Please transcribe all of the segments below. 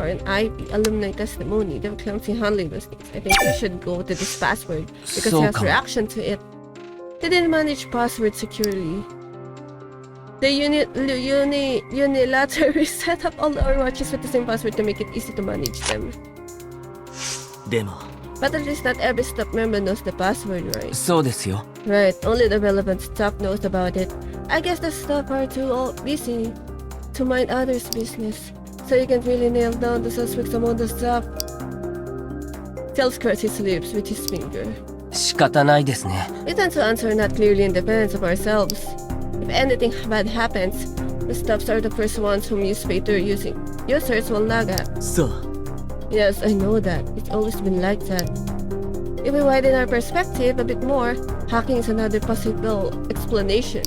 for an IB alumni testimony that clumsy handling mistakes. I think we should go to this password because he has reaction to it. They didn't manage password securely. The unilaterally set up all our watches with the same password to make it easy to manage them. でも But at least not every staff member knows the password, right? そうですよ Right, only the relevant staff knows about it. I guess the staff are too all busy to mind others' business, so you can't really nail down the suspects among the staff. Tells Kurt his lips with his finger. 仕方ないですね We tend to answer not clearly in defense of ourselves. If anything bad happens, the staffs are the first ones whom newspaper users will nag at. そう Yes, I know that. It's always been like that. If we widen our perspective a bit more, hacking is another possible explanation.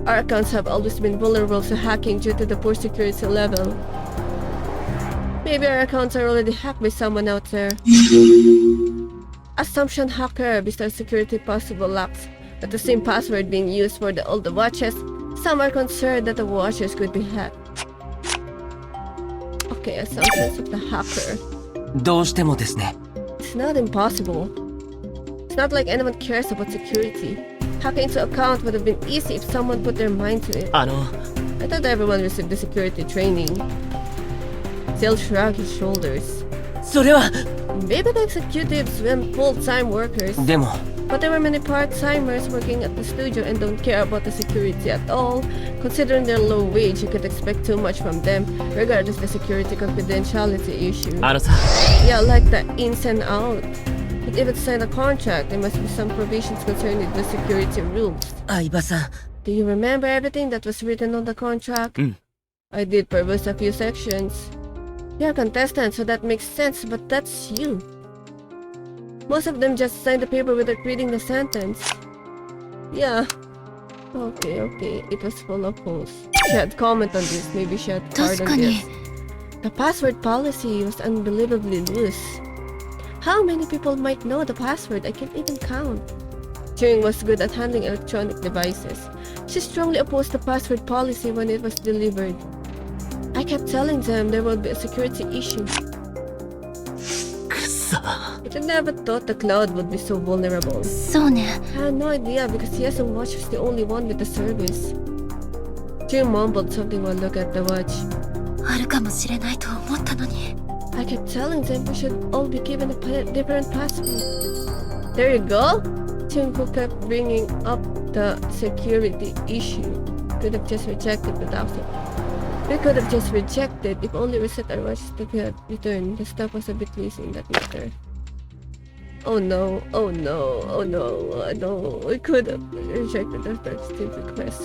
Our accounts have always been vulnerable to hacking due to the poor security level. Maybe our accounts are already hacked by someone out there. Assumption hacker based on security possible lacks, but the same password being used for all the watches, some are concerned that the watches could be hacked. Okay, assumptions of the hacker. どうしてもですね It's not impossible. It's not like anyone cares about security. Hacking into account would have been easy if someone put their mind to it. あの I thought everyone received the security training. Still shrugged his shoulders. それは Maybe the executives weren't full-time workers, でも but there were many part-timers working at the studio and don't care about the security at all. Considering their low wage, you could expect too much from them, regardless of the security confidentiality issue. あのさ Yeah, like the ins and out. But if it's signed a contract, there must be some provisions concerning the security rules. 相葉さん Do you remember everything that was written on the contract? I did peruse a few sections. You're a contestant, so that makes sense, but that's you. Most of them just signed the paper without reading the sentence. Yeah. Okay. It was full of holes. She had comment on this. Maybe she had part on this. The password policy was unbelievably loose. How many people might know the password? I can't even count. Turing was good at handling electronic devices. She strongly opposed the password policy when it was delivered. I kept telling them there would be a security issue. くそ But I never thought the cloud would be so vulnerable. そうね I had no idea because Yasum Watch was the only one with the service. Jim mumbled something while looking at the watch. あるかもしれないと思ったのに I kept telling them we should all be given a different password. There you go! Jim, who kept bringing up the security issue, could have just rejected without it. We could have just rejected if only we set our watches to get returned. The stuff was a bit lazy in that matter. Oh no. We could have rejected our Steve's request.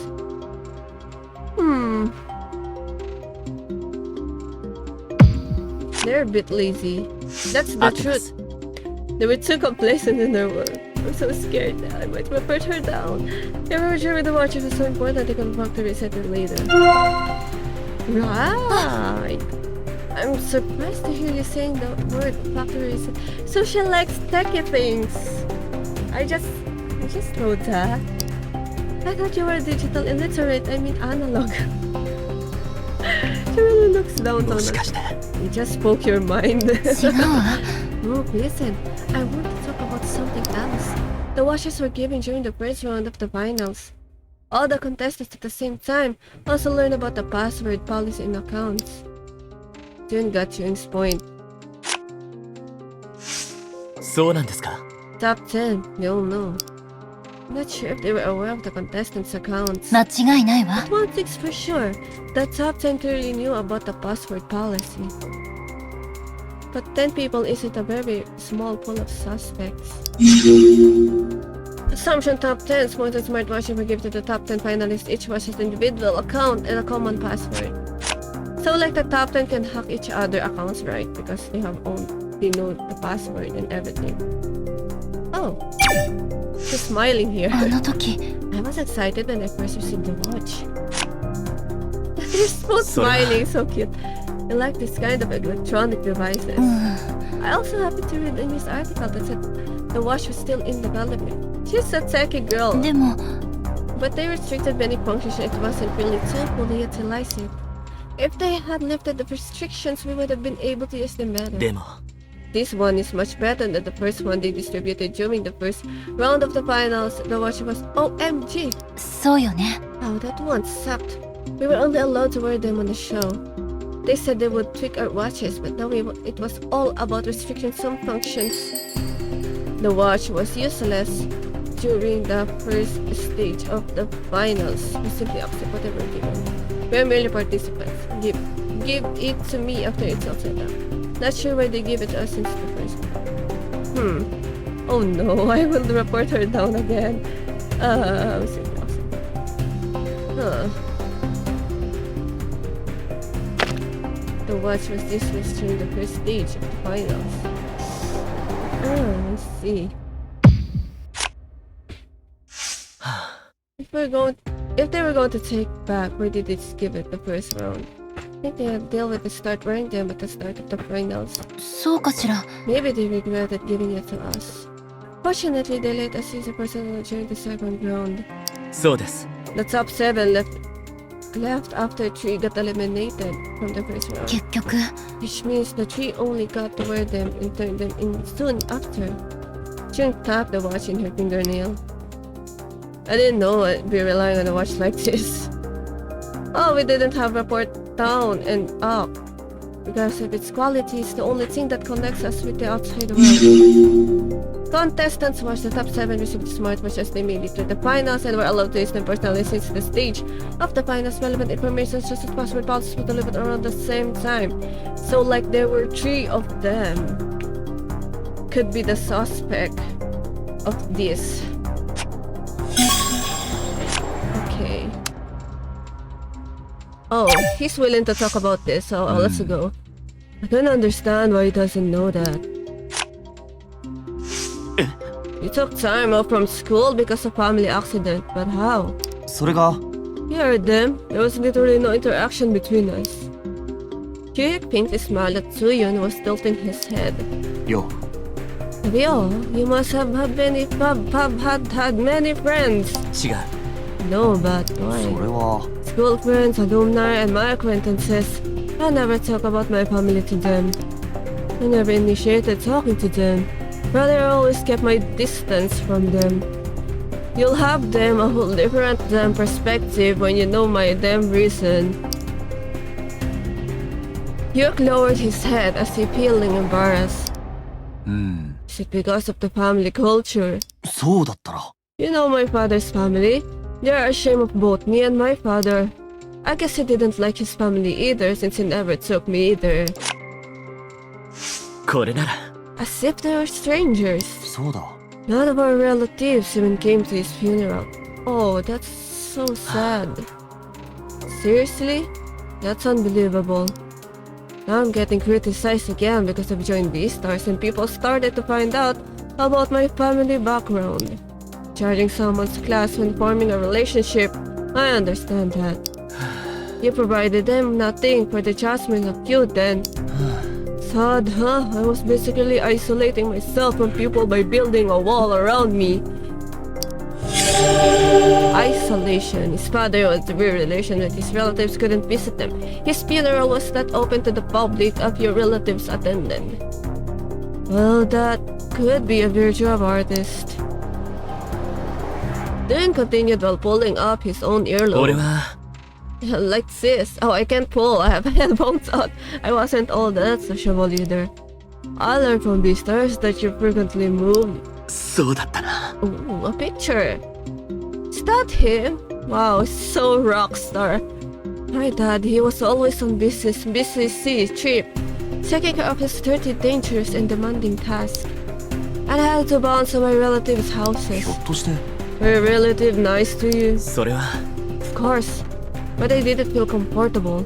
They're a bit lazy. That's the truth. They were too complacent in their work. I'm so scared that I might have put her down. If we were sure the watches was so important, they could back to reset it later. Right. I'm surprised to hear you saying the word factory reset. So she likes techie things. I just know that. I thought you were digital illiterate. I mean analog. She really looks down on もしか us. して You just spoke your mind. 違うわ Look, listen. I want to talk about something else. The watches were given during the first round of the finals. All the contestants at the same time also learned about the password policy in accounts. Jun got Jun's point. そうなんですか Top 10, they all know. I'm not sure if they were aware of the contestants' accounts. 間違いないわ But one thing's for sure, the top 10 clearly knew about the password policy. But 10 people isn't a very small pool of suspects. Assumption top 10 sponsored smartwatches were given to the top 10 finalists. Each watch has an individual account and a common password. So like the top 10 can hack each other accounts, right? Because they know the password and everything. Oh, she's smiling here. あの時 I was excited when I first received the watch. They're both Sorry. smiling, so cute. I like this kind of electronic devices. うん I also happened to read a news article that said the watch was still in development. She's a techie girl, でも but they restricted many functions and it wasn't really too fully utilized. If they had lifted the restrictions, we would have been able to use them better. でも This one is much better than the first one they distributed during the first round of the finals. The watch was OMG. そうよね。 Oh, that one sucked. We were only allowed to wear them on the show. They said they would tweak our watches, but now it was all about restricting some functions. The watch was useless during the first stage of the finals. We simply accept whatever given. We are merely participants. Give it to me after it's all set up. Not sure why they gave it to us since the first one. Oh no, I will report her down again. I'm simply awesome. Huh. The watch was useless during the first stage of the finals. Let's see. If they were going to take back, why did they just give it the first round? I think they had dealt with the start wearing them at the start of the finals. そうかしら。 Maybe they regretted giving it to us. Fortunately, they let us use a personal during the second round. そうです The top 7 left after 3 got eliminated from the first round. 結局、 Which means the 3 only got to wear them and turn them in soon after. June tapped the watch in her fingernail. I didn't know I'd be relying on a watch like this. Oh, we didn't have report down and up. Because of its quality, it's the only thing that connects us with the outside world. Contestants watched the top 7 receive the smartwatch as they made it to the finals and were allowed to use them personally since the stage of the finals. Relevant information such as password policies were delivered around the same time. So like there were 3 of them. Could be the suspect of this. Okay. Oh, he's willing to talk about this, so let's go. I don't understand why he doesn't know that. You took time off from school because of family accident, but how? それが You heard them. There was literally no interaction between us. Kyuyuk pinkly smiled at Suyun, who was tilting his head. よ Ryo, you must have had many friends. 違う No, but そ why? れは School friends, alumni, and my acquaintances. I never talk about my family to them. I never initiated talking to them. Rather, I always kept my distance from them. You'll have them a whole different perspective when you know my damn reason. Yuk lowered his head as he feeling embarrassed. うん Is it because of the family culture? そうだったら You know my father's family. They are ashamed of both me and my father. I guess he didn't like his family either since he never took me either. これなら As if they were strangers. そうだ None of our relatives even came to his funeral. Oh, that's so sad. Seriously? That's unbelievable. Now I'm getting criticized again because I've joined Beastars and people started to find out about my family background. Charging someone's class when forming a relationship, I understand that. You provided them nothing for the judgment of you then. Sad, huh? I was basically isolating myself from people by building a wall around me. Isolation. His father was in a relation with his relatives couldn't visit them. His funeral was not open to the public if your relatives attended. Well, that could be a virtue of artist. Then continued while pulling up his own 俺 earlobe. は Like this. Oh, I can't pull. I have headphones on. I wasn't all that sociable either. I learned from Beastars that you frequently move. そうだったな Ooh, a picture. Is that him? Wow, so rockstar. My dad, he was always on busy sea trip, taking care of his 30 dangerous and demanding tasks. And I had to bounce to my relatives' ひ houses. ょっとして Were a relative nice to you? それは Of course, but I didn't feel comfortable.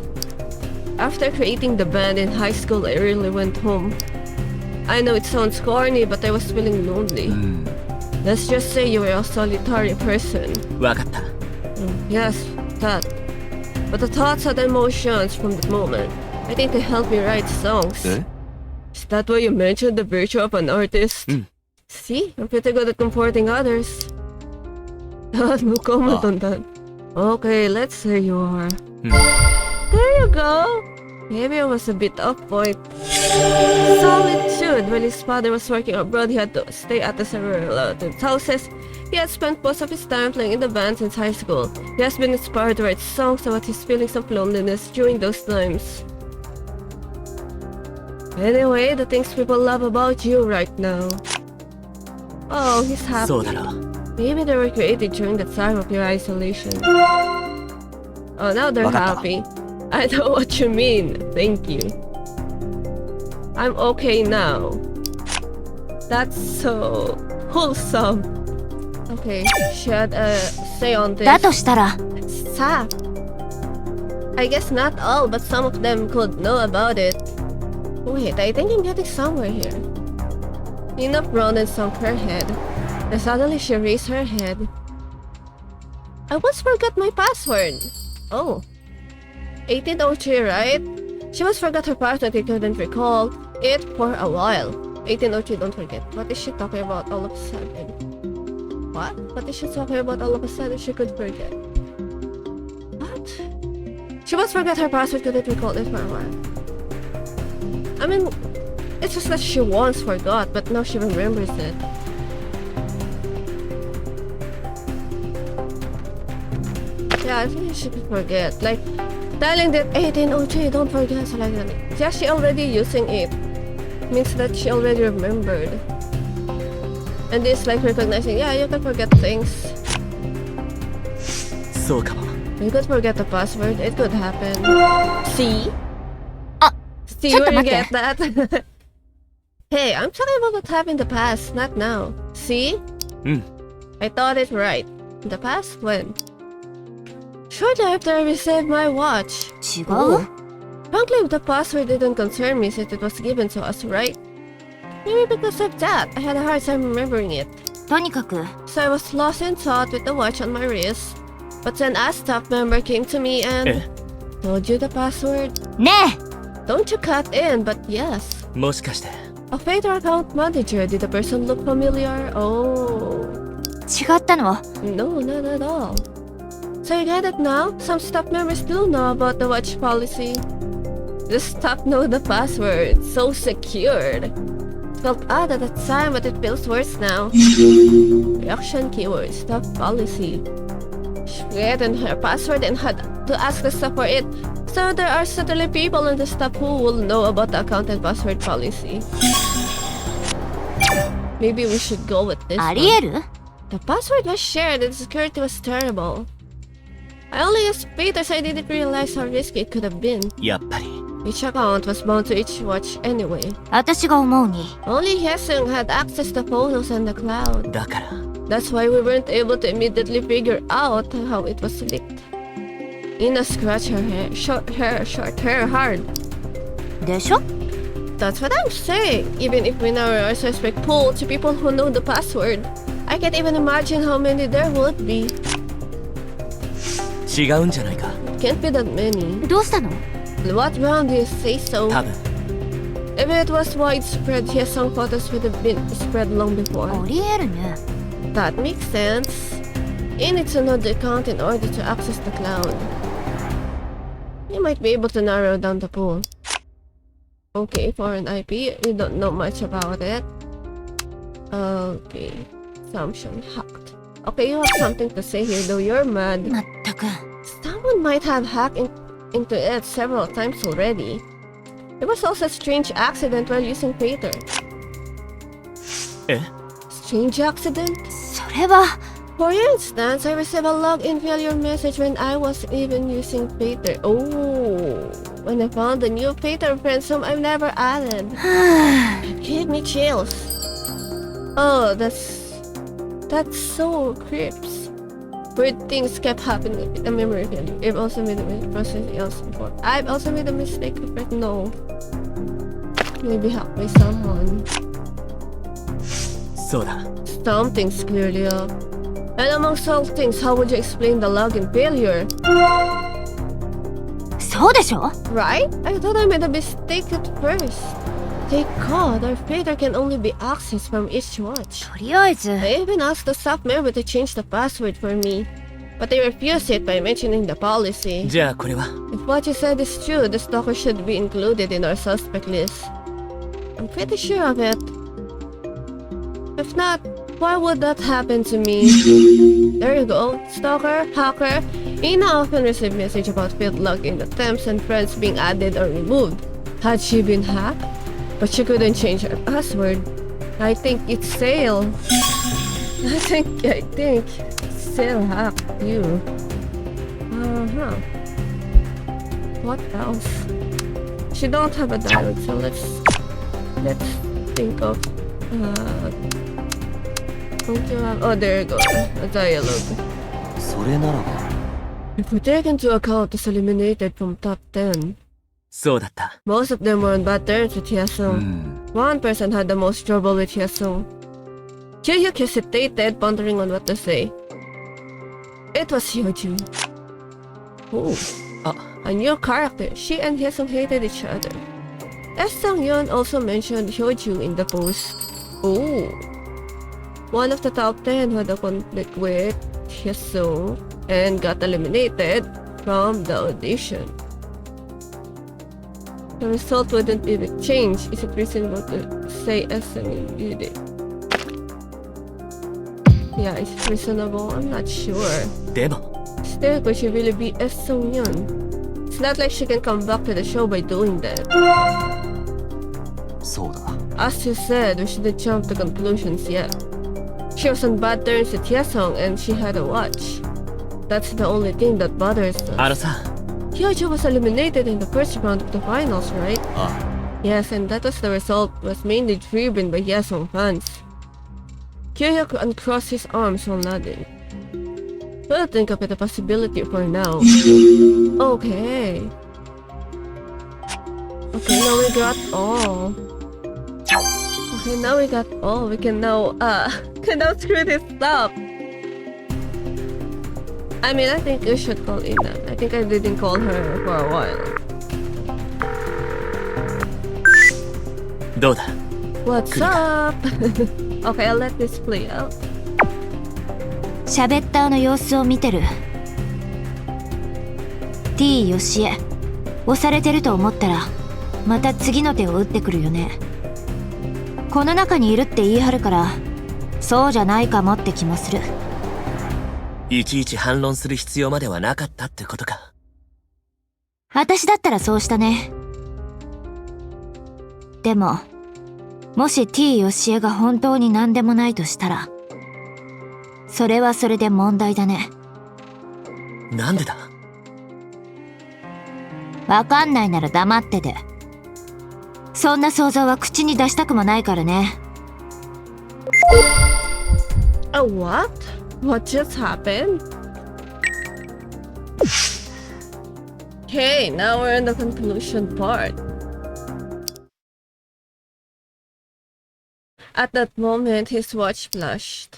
After creating the band in high school, I really went home. I know it sounds corny, but I was feeling lonely. うん Let's just say you were a solitary person. 分かった Yes, that. But the thoughts and emotions from that moment, I think they helped me write songs. え Is that why you mentioned the virtue of an artist? See, I'm pretty good at comforting others. No comment on that. Okay, let's say you are. There you go. Maybe I was a bit off point. Solitude. While his father was working abroad, he had to stay at the several relatives' houses. He had spent most of his time playing in the band since high school. He has been inspired to write songs about his feelings of loneliness during those times. Anyway, the things people love about you right now. Oh, he's happy. そうだろう。 Maybe they were created during the time of your isolation. Oh, now they're わかった。 happy. I know what you mean. Thank you. I'm okay now. That's so wholesome. Okay, she had a say on this. だとしたら、 Sa. I guess not all, but some of them could know about it. Wait, I think I'm getting somewhere here. Enough Ronan sunk her head. And suddenly she raised her head. I once forgot my password. Oh. 1803, right? She once forgot her password and couldn't recall it for a while. 1803, don't forget. What is she talking about all of a sudden? What? What is she talking about all of a sudden she could forget? What? She once forgot her password, couldn't recall it for a while. I mean, it's just that she once forgot, but now she remembers it. Yeah, I think she could forget. Like, telling that 1803, don't forget, so like that. Yeah, she already using it. Means that she already remembered. And this like recognizing, yeah, you can forget things. そうかも。 You could forget the password, it could happen. See? Ah, See, ちょっと where you 待って get that? Hey, I'm talking about what happened in the past, not now. See? うん。 I thought it right. In the past? When? Shortly after I received my watch. 違 Oh. う Frankly, the password didn't concern me since it was given to us, right? Maybe because of that, I had a hard time remembering it. とにかく、 So I was lost in thought with the watch on my wrist. But then a staff member came to me and え told you the password. ね Don't you cut in, but yes. もしかして。 A Fader account manager, did the person look familiar? Oh. え、違ったの No, not at all. So you get it now? Some staff members do know about the watch policy. The staff know the password. So secured. It felt odd at the time, but it feels worse now. Reaction keyword, staff policy. She forgotten her password and had to ask the staff for it. So there are certainly people in the staff who will know about the account and password policy. Maybe we should go with this あ one. りえる The password was shared and the security was terrible. I only used Peter, so I didn't realize how risky it could have been. やっぱり。 Each account was bound to each watch anyway. 私が思うに、 Only Hyesung had access to photos in the cloud. だから。 That's why we weren't able to immediately figure out how it was leaked. Ina scratched her hair, short hair hard. でしょ That's what I'm saying. Even if we narrow our suspect pool to people who know the password, I can't even imagine how many there would be. 違うんじゃないか。 Can't be that many. どうしたの What round do you say so? 多分。 If it was widespread, Hyesung photos would have been spread long あ before. りえるね。 That makes sense. You need to know the account in order to access the cloud. You might be able to narrow down the pool. Okay, for an IP, you don't know much about it. Okay, assumption hacked. Okay, you have something to say here, though you're mad. まったく、 Someone might have hacked into it several times already. There was also a strange accident while using Pater. え Strange accident? それは、 For instance, I received a login failure message when I wasn't even using Pater. Oh, when I found a new Pater friend whom I've never added. It gave me chills. Oh, that's so creeps. Weird things kept happening with the memory failure. I've also made a process else before. I've also made a mistake before. No. Maybe hacked by someone. そうだ。 Something's clearly up. And amongst all things, how would you explain the login failure? そうでしょ Right? I thought I made a mistake at first. Thank God, our Fader can only be accessed from each watch. とりあえず、 I even asked the staff member to change the password for me. But they refuse it by mentioning the policy. じゃあこれは If what you said is true, the stalker should be included in our suspect list. I'm pretty sure of it. If not, why would that happen to me? There you go. Stalker, hacker. Ina often receive message about field logging attempts and friends being added or removed. Had she been hacked? But she couldn't change her password. I think it's Sale. I think Sale hacked you. Uh-huh. What else? She don't have a dialogue, so let's think of oh, there you go. A dialogue. それならば If we take into account those eliminated from top 10, そうだった。 most of them were on bad terms with う Hyesung. ん One person had the most trouble with Hyesung. Kyu-hyuk hesitated, pondering on what to say. It was Hyoju. Oh, あ、 a new character. She and Hyesung hated each other. S. Sang-yeon also mentioned Hyoju in the post. Oh, one of the top 10 had a conflict with Hyesung and got eliminated from the audition. The result wouldn't even change. Is it reasonable to say S. Sang-yeon did it? Yeah, is it reasonable? I'm not sure. でも Still, could she really be S. Sang-yeon? It's not like she can come back to the show by doing that. そうだ As you said, we shouldn't jump to conclusions yet. She was on bad terms with Hyesung and she had a watch. That's the only thing that bothers us. あのさ、 Hyoju was eliminated in the first round of the finals, right? あ Yes, and that was the result was mainly driven by Hyesung fans. Kyu-hyuk uncrossed his arms while nodding. We'll think of it a possibility for now. Okay. Okay, now we got all. Okay, now we got all. We can now, can now screw this up. I mean, I think you should call Ina. I think I didn't call her for a while. どうだ。 What's up? Okay, I'll let this play out. シャベッターの様子を見てる。 T よしえ押されてると思ったらまた次の手を打ってくるよね。この中にいるって言い張るからそうじゃないかもって気もする。いちいち反論する必要まではなかったってことか。私だったらそうしたね。でももし T よしえが本当に何でもないとしたらそれはそれで問題だね。なんでだ。わかんないなら黙ってて。そんな想像は口に出したくもないからね。A what? What just happened? Okay, now we're in the conclusion part. At that moment, his watch flashed.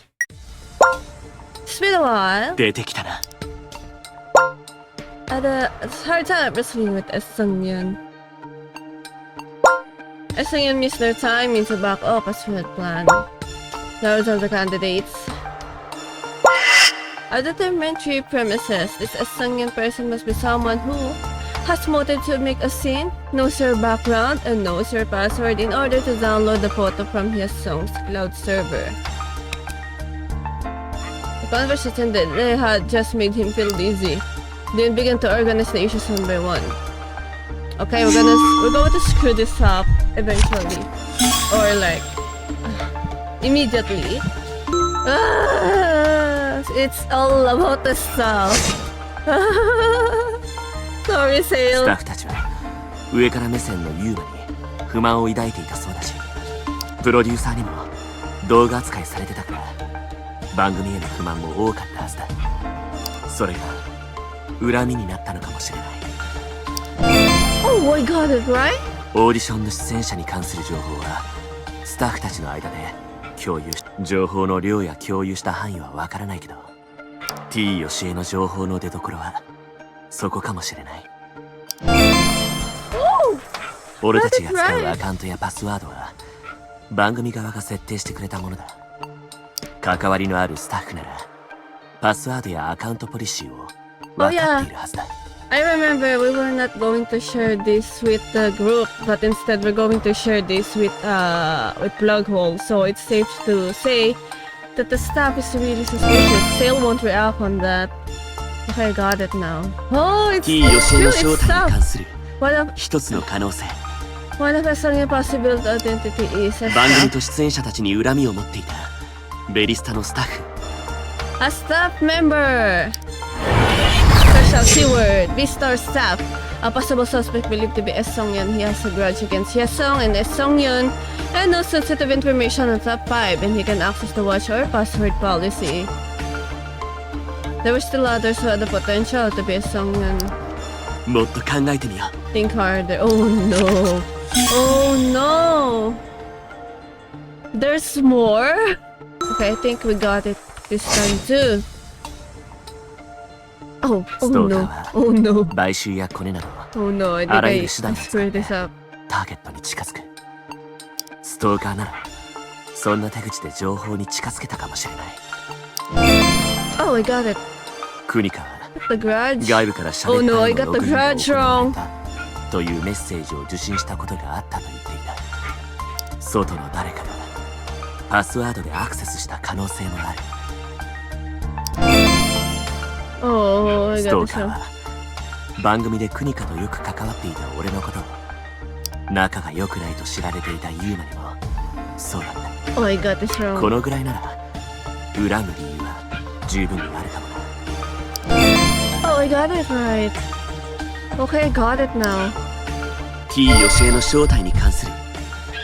It's been a while. 出てきたな。 Had a hard time wrestling with S. Sang-yeon. S. Sang-yeon missed their timing to back up as we had planned. Those are the candidates. Our determinatory premises, this S. Sang-yeon person must be someone who has motive to make a scene, knows your background, and knows your password in order to download the photo from Hyesung's cloud server. The conversation that they had just made him feel dizzy. Then begin to organize the issues one by one. Okay, we're going to screw this up eventually, or like immediately. It's all about the stuff. Sorry, スタ Sale. ッフたちは上から目線のユーマに不満を抱いていたそうだし、プロデューサーにも動画扱いされてたから番組への不満も多かったはずだ。それが恨みになったのかもしれない。 Oh, I got it right? オーディションの出演者に関する情報はスタッフたちの間で共有し、情報の量や共有した範囲はわからないけど T よしえの情報の出所はそこかもしれない。俺たちが使うアカウントやパスワードは番組側が設定してくれたものだ。関わりのあるスタッフならパスワードやアカウントポリシーを分かっているはずだ。I remember we were not going to share this with the group, but instead we're going to share this with Plughole. So it's safe to say that the staff is really suspicious. Sale won't react on that. Okay, I got it now. Oh, it's T ヨシエ true, の it's 正体に staff. 関する One of 一つの可能性。 one of us only possible identity is a 番組 staff. と出演者たちに恨みを持っていたベリスタのスタッフ。 A staff member. Special keyword. Vistar staff. A possible suspect believed to be S. Song-yun. He has a grudge against Yesong and S. Song-yun and knows sensitive information on top 5, and he can access the watch or password policy. There were still others who had the potential to be S. Song-yun. もっと考えてみよう。 Think harder. Oh no. Oh no. There's more? Okay, I think we got it this time too. Oh no. Oh no. 買収やコネなど Oh no, I think あらゆ I る手段を使っ screwed て this up. ターゲットに近づく。ストーカーならそんな手口で情報に近づけたかもしれない。 Oh, I got it. クニカは The grudge. 外部からシャ Oh レッ no, タ I イの got ロ the グインが grudge 行わ wrong. れたというメッセージを受信したことがあったと言っていた。外の誰かがパスワードでアクセスした可能性もある。 Oh, I スト got ー this カー wrong. は番組でクニカとよく関わっていた俺のことを仲が良くないと知られていたユーマにもそうだった。 Oh, I got this こ wrong. のぐらいなら恨む理由は十分にあるかもな。 Oh, I got it right. Okay, I got it now. T ヨシエの正体に関する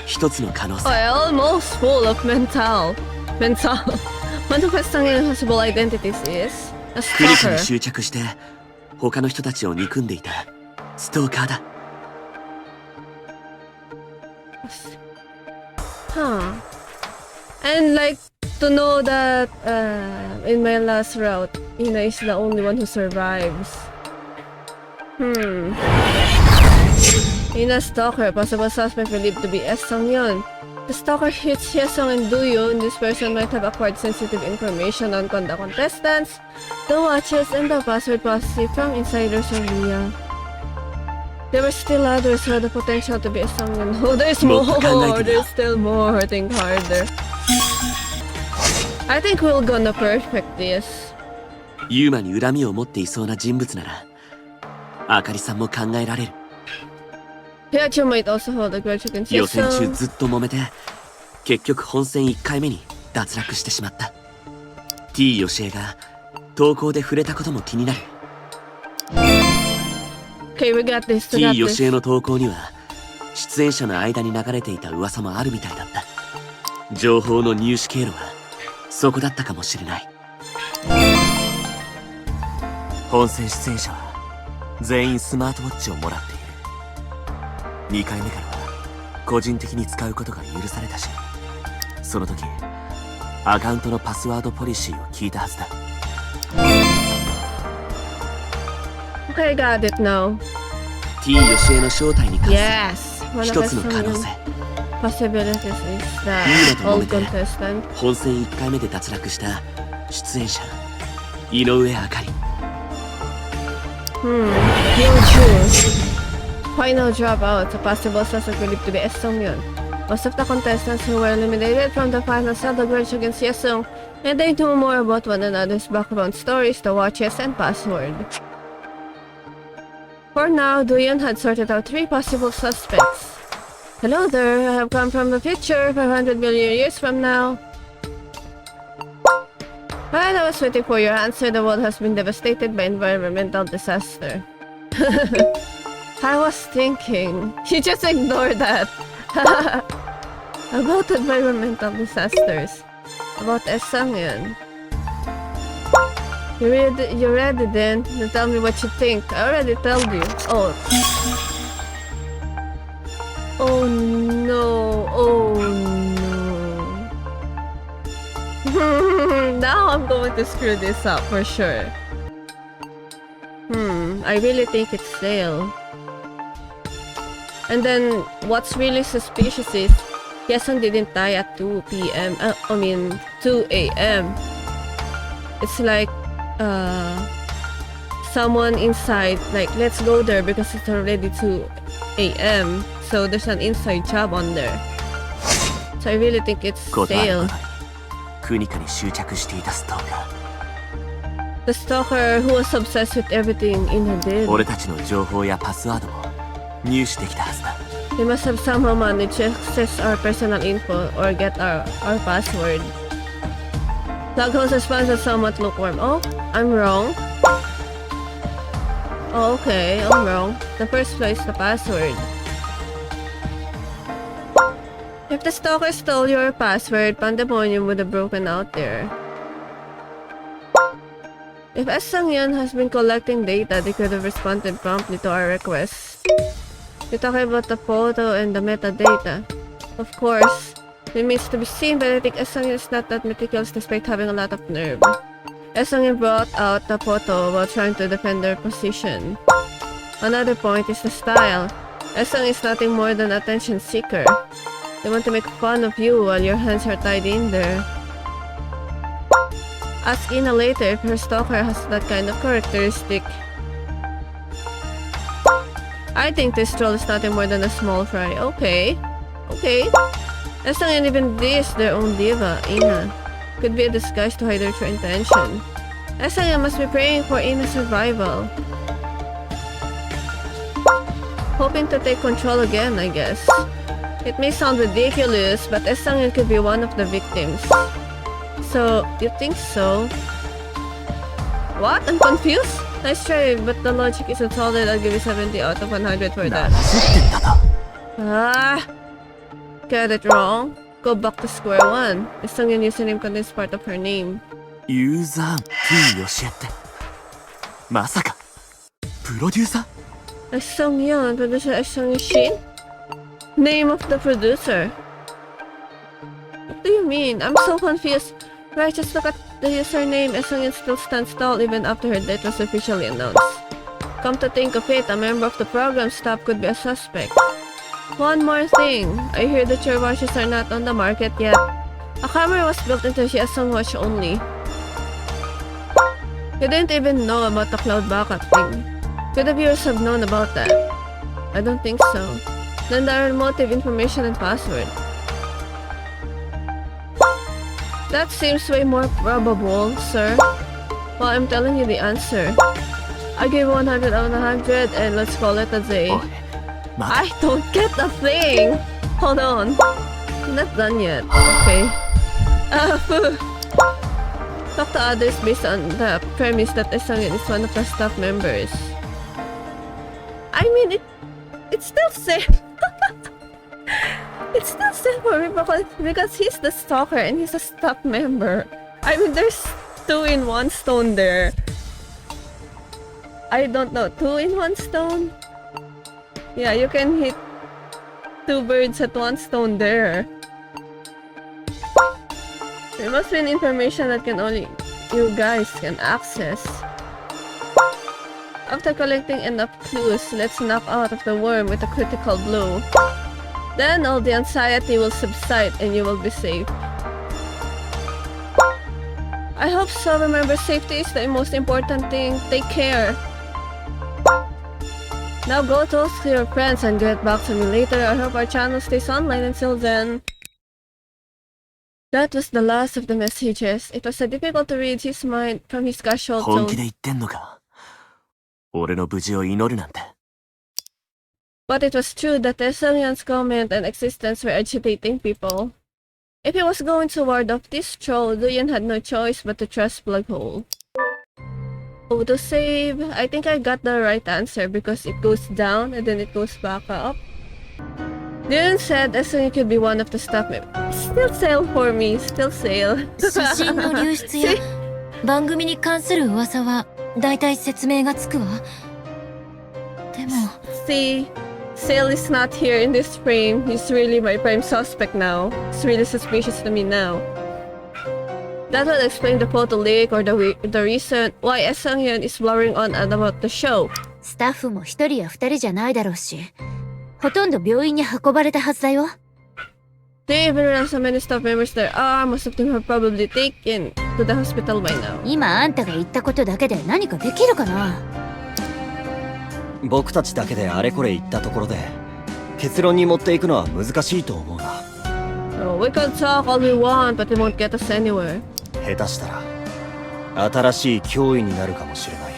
一つの可能性。 I almost full of mental. One of his possible identities is a クニカ stalker. に執着して他の人たちを憎んでいたストーカーだ。 Huh. And like to know that in my last route, Ina is the only one who survives. Ina stalker, possible suspect believed to be S. Song-yun. The stalker hits Hyesung and Do-yoon. This person might have acquired sensitive information on the contestants, the watches, and the password policy from insiders of Ria. There were still others who had the potential to be a Song-yun. Oh, there's more! There's still more. Think harder. I think we're gonna perfect this. ユーマに恨みを持っていそうな人物ならあかりさんも考えられる。 Pikachu might also hold a grudge against 予選中 Hyesung. ずっと揉めて結局本戦1回目に脱落してしまった。 T ヨシエが投稿で触れたことも気になる。 Okay, we got this. We T got ヨシ this. エの投稿には出演者の間に流れていた噂もあるみたいだった。情報の入手経路はそこだったかもしれない。本戦出演者は全員スマートウォッチをもらっている。2回目からは個人的に使うことが許されたし、その時アカウントのパスワードポリシーを聞いたはずだ。 Okay, I got it now. T ヨシエの正体に関する Yes! One 一 of つの可能 Hyesung 性。 possibilities is the いいなと思 old って contestant. 本戦1回目で脱落した出演者井上あかり。 Hyojun. Final dropout. A possible suspect believed to be S. Song-yun. Most of the contestants who were eliminated from the finals held a grudge against Hyesung, and they knew more about one another's background stories, the watches, and password. For now, Do-yeon had sorted out 3 possible suspects. Hello there, I have come from the future, 500 million years from now. While I was waiting for your answer, the world has been devastated by environmental disaster. I was thinking. You just ignore that. About environmental disasters. About S. Song-yun. You read it then? Now tell me what you think. I already told you. Oh. Oh no. Oh no. Now I'm going to screw this up for sure. I really think it's Sale. And then, what's really suspicious is, Hyesung didn't die at 2 p.m. 2 a.m. It's like someone inside, like, let's go there because it's already 2 a.m. So there's an inside job on there. So I really think it's ことある Sale. ごとにクニカに執着していたストーカ The stalker who was obsessed with everything Ina ー did. 俺たちの情報やパスワードも入手できたはずだ They must have somehow managed to access our personal info or get our password. Loghouse response is somewhat lukewarm. Oh, I'm wrong. Oh, okay, I'm wrong. The first flow is the password. If the stalker stole your password, pandemonium would have broken out there. If S. Sang-yeon has been collecting data, they could have responded promptly to our requests. You're talking about the photo and the metadata. Of course, it remains to be seen, but I think S. Sang-yeon is not that meticulous despite having a lot of nerve. S. Sang-yeon brought out the photo while trying to defend their position. Another point is the style. S. Sang-yeon is nothing more than an attention seeker. They want to make fun of you while your hands are tied in there. Ask Ina later if her stalker has that kind of characteristic. I think this troll is nothing more than a small fry. Okay. Okay. S. Sang-yeon even this their own diva, Ina. Could be a disguise to hide their true intention. S. Sang-yeon must be praying for Ina's survival. Hoping to take control again, I guess. It may sound ridiculous, but S. Sang-yeon could be one of the victims. So, you think so? What? I'm confused? Nice try, but the logic isn't solid. I'll give you 70 out of 100 for な that. ぜってんだと Ah! Got it wrong? Go back to square one. S. Sang-yeon username contains part of her name. ユーザー T ヨシエってまさかプロデューサー S. Sang-yeon, producer S. Sang-yeon Shin? Name of the producer. What do you mean? I'm so confused. Right, just look at the username. S. Sang-yeon still stands tall even after her death was officially announced. Come to think of it, a member of the program staff could be a suspect. One more thing. I hear that your watches are not on the market yet. A camera was built into the Samsung watch only. You didn't even know about the cloud backup thing. Could the viewers have known about that? I don't think so. Then there are motive information and password. That seems way more probable, sir. Well, I'm telling you the answer. I give 100 out of 100 and let's call it a day. おい待 I don't get the thing! Hold on. I'm not done yet. Okay. Phew. Talk to others based on the premise that S. Sang-yeon is one of the staff members. I mean, it's still safe. It's still safe for me because he's the stalker and he's a staff member. I mean, there's 2 in 1 stone there. I don't know, 2 in 1 stone? Yeah, you can hit 2 birds at 1 stone there. There must be an information that can only you guys can access. After collecting enough clues, let's knock out of the worm with a critical blow. Then all the anxiety will subside and you will be safe. I hope so. Remember, safety is the most important thing. Take care. Now go talk to your friends and get back to me later. I hope our channel stays online until then. That was the last of the messages. It was difficult to read his mind from his casual 本 tone. 気で言ってんのか俺の無事を祈るなんて But it was true that S. Sang-yeon's comment and existence were agitating people. If he was going to ward off this troll, Doyeon had no choice but to trust Plughole. Autosave. I think I got the right answer because it goes down and then it goes back up. Doyeon said S. Sang-yeon could be one of the staff members. Still sail for me. Still sail. 写真の流出や番組に関する噂は大体説明がつくわ。でも See, Sale is not here in this frame. He's really my prime suspect now. It's really suspicious to me now. That will explain the photo leak or the reason why S. Sang-yeon is blurring on about the show. スタッフも1人や2人じゃないだろうし、ほとんど病院に運ばれたはずだよ。They even ran so many staff members there are. Most of them have probably taken to the hospital by now. 今あんたが言ったことだけで何かできるかな。僕たちだけであれこれ言ったところで結論に持っていくのは難しいと思うな。 Oh, we can talk all we want, but it won't get us anywhere. 下手したら新しい脅威になるかもしれない。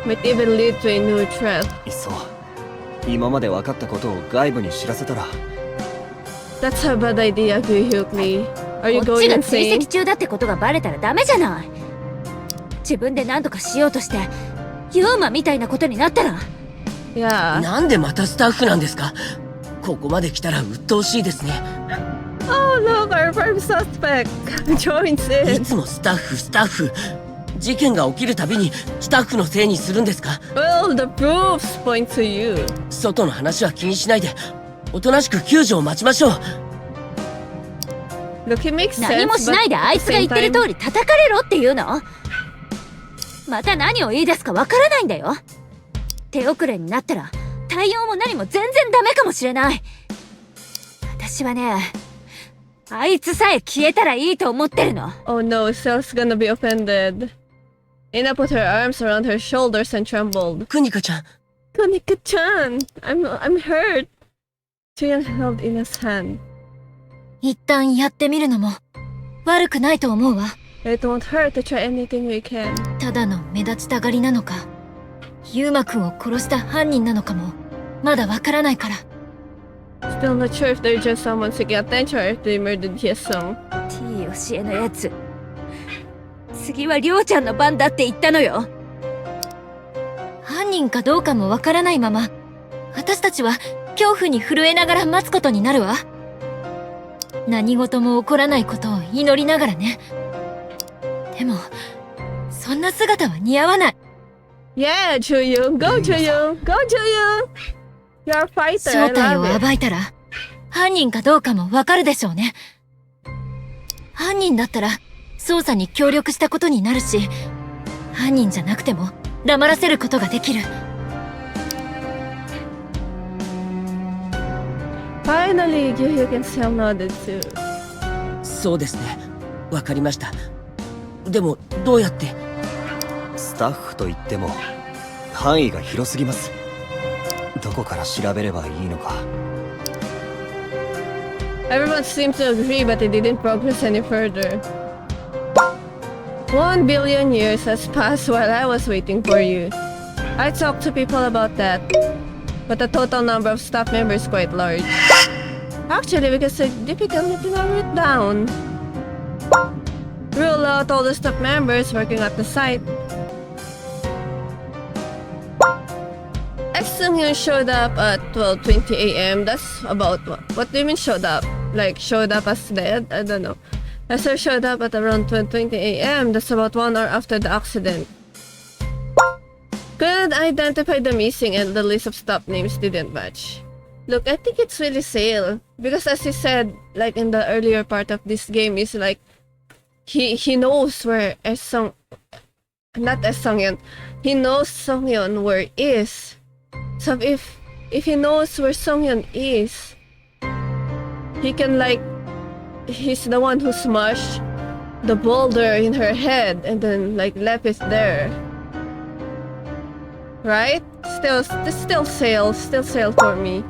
Might even lead to a new threat. いっそ今まで分かったことを外部に知らせたら。 That's a bad idea, Gyuhyuk-lee. Are you こっち going が追 insane? 跡中だってことがバレたらダメじゃない。自分で何とかしようとしてユーマみたいなことになったら。 Yeah. なんでまたスタッフなんですか？ここまで来たら鬱陶しいですね。 Oh look, our prime suspect joins い in. つもスタッフ。事件が起きるたびにスタッフのせいにするんですか？ Well, the proofs point to you. 外の話は気にしないで、おとなしく救助を待ちましょう。 Look, he makes sense. 何もしないであいつが言ってる通り叩かれろっていうの？また何を言い出すかわからないんだよ。手遅れになったら対応も何も全然ダメかもしれない。私はね、あいつさえ消えたらいいと思ってるの。 Oh no, Cell's gonna be offended. Ina put her arms around her shoulders and trembled. クニカちゃん、 Konika-chan, I'm hurt. Chiyang held Ina's hand. 一旦やってみるのも悪くないと思うわ。 It won't hurt to try anything we can. ただの目立ちたがりなのか、ユーマくんを殺した犯人なのかもまだわからないから。 Still not sure if they're just someone seeking attention or if they murdered Hyesung. T よしえのやつ、次はりょうちゃんの番だって言ったのよ。犯人かどうかもわからないまま私たちは恐怖に震えながら待つことになるわ。何事も起こらないことを祈りながらね。でもそんな姿は似合わない。 Yeah, Chuyung, go Chuyung, go Chuyung. You're a fighter. 正 I 体 love を it. 暴いたら犯人かどうかもわかるでしょうね。犯人だったら捜査に協力したことになるし、犯人じゃなくても黙らせることができる。 Finally, Gyuhyuk and Cell nodded too. そうですね。わかりました。でもどうやって？スタッフといっても範囲が広すぎます。どこから調べればいいのか。 Everyone seemed to agree, but they didn't progress any further. 1 billion years has passed while I was waiting for you. I talked to people about that, but the total number of staff members is quite large. Actually, we can significantly narrow it down. Rule out all the staff members working at the site. Seung-hyun showed up at 12:20 a.m. That's about what? What do you mean showed up? Like showed up as dead? I don't know. Esther showed up at around 12:20 a.m. That's about 1 hour after the accident. Couldn't identify the missing and the list of stop names didn't match. Look, I think it's really Sale. Because as he said, like in the earlier part of this game, is like he knows where not Seung-hyun. He knows Seung-hyun where is. So if he knows where Seung-hyun is, he can like he's the one who smashed the boulder in her head and then like left it there. Right? Still Sale for me.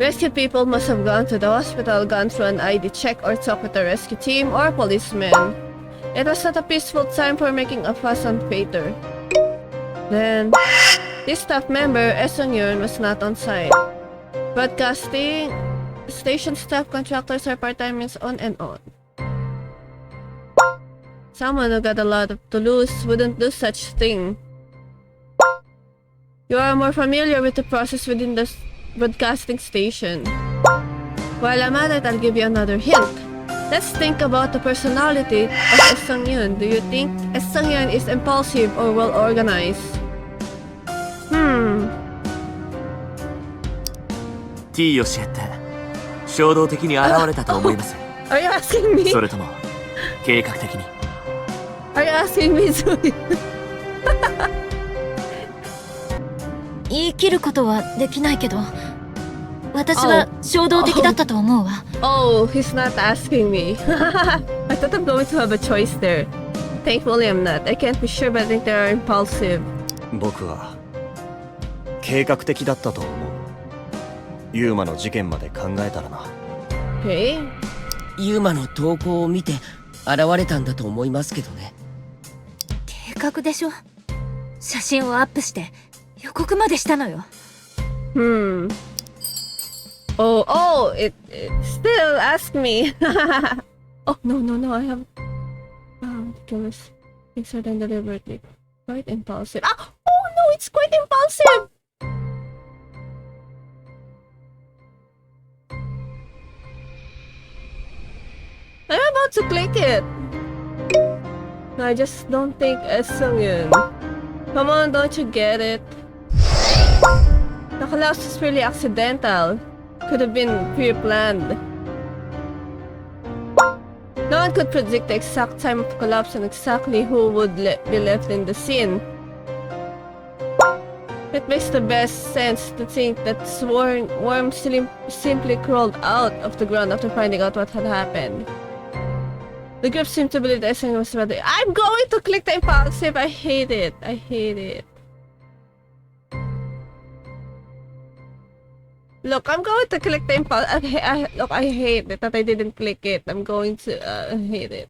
Rescue people must have gone to the hospital, gone through an ID check, or talked with the rescue team or policemen. It was not a peaceful time for making a fuss on Pater. Then, this staff member, Seung-hyun, was not on site. Broadcasting station staff contractors are part-timers on and on. Someone who got a lot to lose wouldn't do such thing. You are more familiar with the process within the broadcasting station. While I'm at it, I'll give you another hint. Let's think about the personality of Seung-hyun. Do you think Seung-hyun is impulsive or well-organized? T よしえって衝動的に現れたと思います。 Are you asking me? それとも計画的に。 Are you asking me, Zoe? 言い切ることはできないけど、私は衝動的だったと思うわ。 Oh, he's not asking me. I thought I'm going to have a choice there. Thankfully, I'm not. I can't be sure, but I think they are impulsive. 僕は計画的だったと思う。ユーマの事件まで考えたらな。 Okay. ユーマの投稿を見て現れたんだと思いますけどね。計画でしょ。写真をアップして予告までしたのよ。Hmm. Oh, it still ask me. Oh, no, I have... Ridiculous. Things are done deliberately. Quite impulsive. Ah! Oh no, it's quite impulsive! I'm about to click it. I just don't think Sung-yun. Come on, don't you get it? The collapse is really accidental. Could have been pre-planned. No one could predict the exact time of collapse and exactly who would be left in the scene. It makes the best sense to think that Worm simply crawled out of the ground after finding out what had happened. The group seemed to believe that Sung was ready. I'm going to click the impulsive. I hate it. I hate it. Look, I'm going to click the impulse. Look, I hate it that I didn't click it. I'm going to hate it.